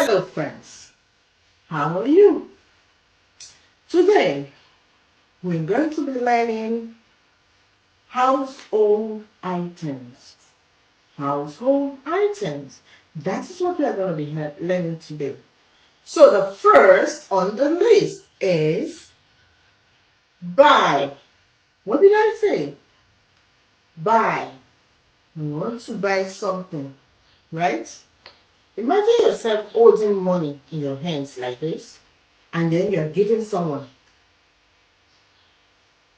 Hello friends, how are you? Today we're going to be learning household items. Household items. That is what we are going to be learning today. So the first on the list is buy. What did I say? Buy. You want to buy something, right? Imagine yourself holding money in your hands like this, and then you're giving someone.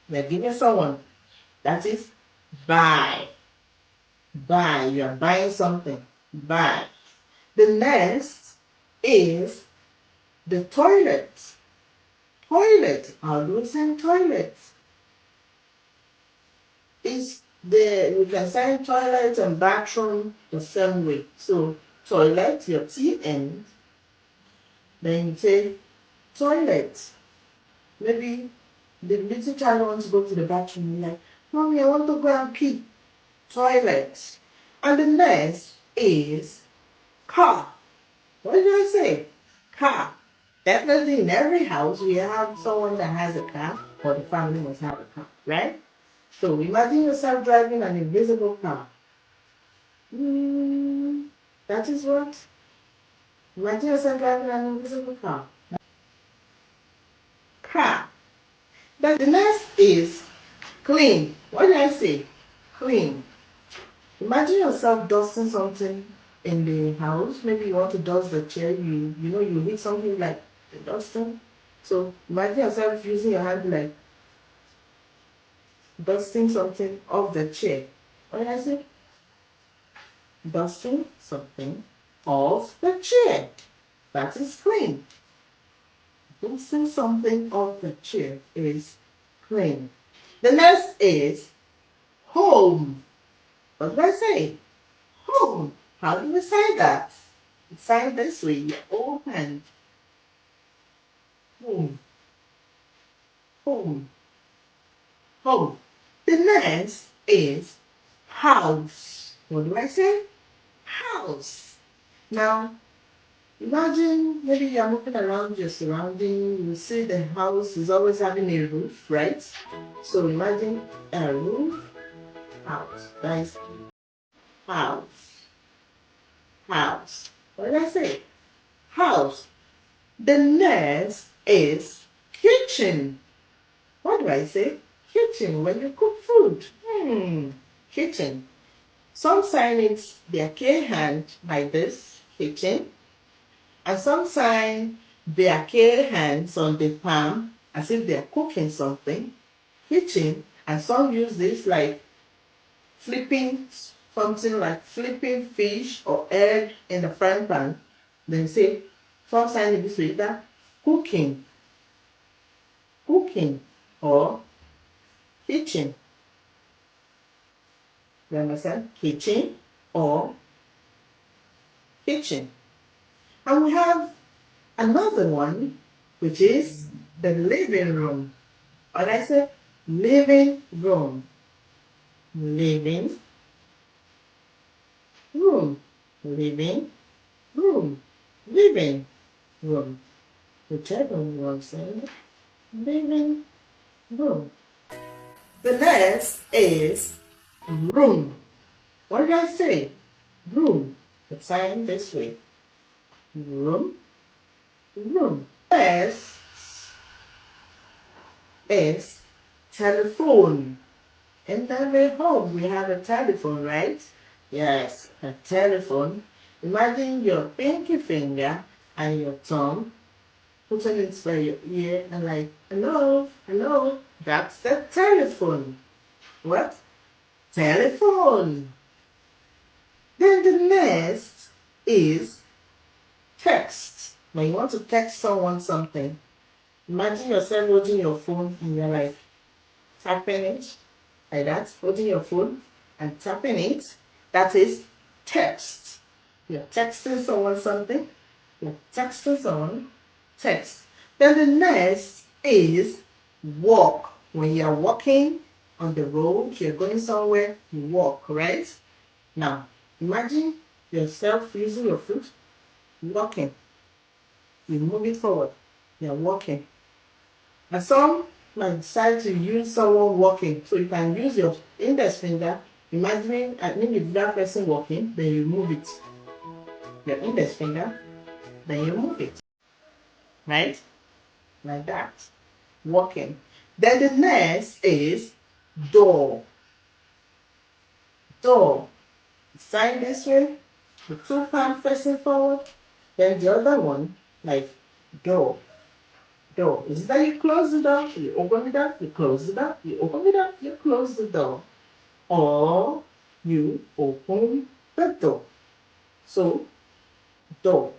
You're giving someone. That is buy. Buy. You are buying something. Buy. The next is the toilet. Toilet. How do we say toilet? Is the you can say toilet and bathroom the same way. So toilet, your T end, then you say toilet. Maybe the little child wants to go to the bathroom. You're like, Mommy, I want to go and pee. Toilet. And the next is car. What did I say? Car. Definitely in every house we have someone that has a car, or the family must have a car, right? So imagine yourself driving an invisible car. That is what? Imagine yourself driving an invisible car. Car. Then the next is clean. What did I say? Clean. Imagine yourself dusting something in the house. Maybe you want to dust the chair. You hit something like the dusting. So imagine yourself using your hand like dusting something off the chair. What did I say? Dusting something off the chair. That is clean. Dusting something off the chair is clean. The next is home. What did I say? Home. How do we say that? Say it this way. You open. Home. Home. Home. The next is house. What do I say? House. Now, imagine maybe you're moving around your surrounding, you see the house is always having a roof, right? So imagine a roof, house. That is house. House. What did I say? House. The next is kitchen. What do I say? Kitchen, when you cook food. Kitchen. Some sign it their K hand like this, kitchen. And some sign their K hands on the palm as if they're cooking something, kitchen. And some use this like flipping something like flipping fish or egg in the frying pan. Then say, some sign it this way, that cooking, cooking, or kitchen. You understand? Kitchen or kitchen. And we have another one, which is the living room. Or I say living room. Living room. Living room. Living room. Whichever one says living room. The next is room. What did I say? Room. It's signed this way. Room. Room. Next is telephone. In every home we have a telephone, right? Yes, a telephone. Imagine your pinky finger and your thumb putting it by your ear and like, hello, hello. That's the telephone. What? Telephone. Then the next is text. When you want to text someone something, imagine yourself holding your phone and you're like tapping it like that, holding your phone and tapping it. That is text. You're texting someone something. You're texting someone. Text. Then the next is walk. When you're walking on the road, you're going somewhere, you walk, right? Now, imagine yourself using your foot walking. You move it forward. You're walking. And some might decide to use someone walking. So you can use your index finger, imagining an individual person walking, then you move it. Your index finger, then you move it. Right? Like that. Walking. Then the next is door. Door. Sign this way, the two palms facing forward, then the other one, like door. Door. Is that you close the door, you open it up, you close the door, you open it up, you close the door. Or you open the door. So, door.